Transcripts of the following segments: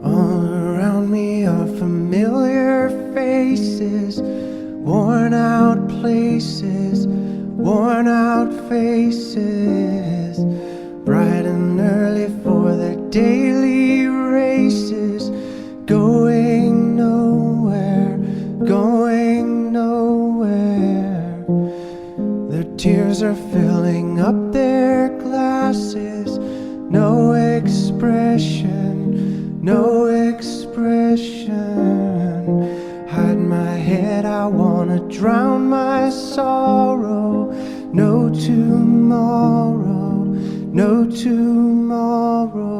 All around me are familiar faces, worn out places, worn out faces, bright and early for their daily races, going nowhere, going nowhere. Their tears are filling up their glasses, no expression, no expression. Hide my head, I wanna drown my sorrow. No tomorrow, no tomorrow.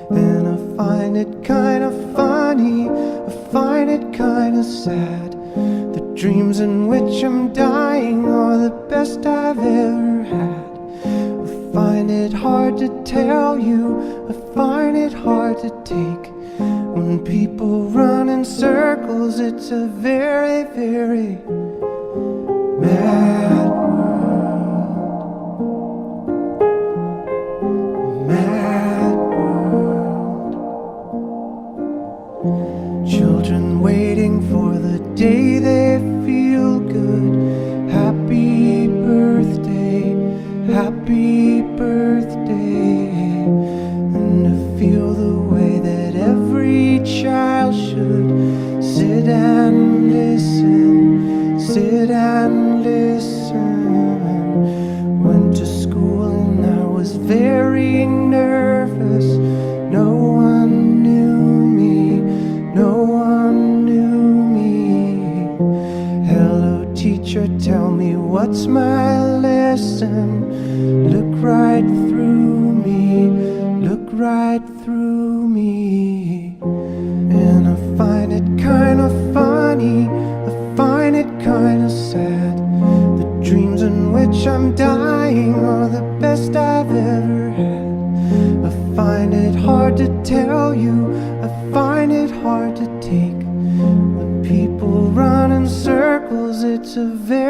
And I find it kinda funny, I find it kinda sad. The dreams in which I'm dying are the best I've ever had. I find it hard to tell you, I find it hard to take. When people run in circles, it's a very, very mad world. Mad world. Children waiting for the day they feel good. Happy birthday, happy birthday. And to feel the way that every child should sit and listen, sit and listen. Went to school and I was very nervous. No one knew me, no one knew me. Hello teacher, tell me what's my lesson. Look right through me, look right through me. And I find it kinda funny, I find it kinda sad. The dreams in which I'm dying are the best I've ever had. I find it hard to tell you, I find it hard to take. When people run in circles, it's a very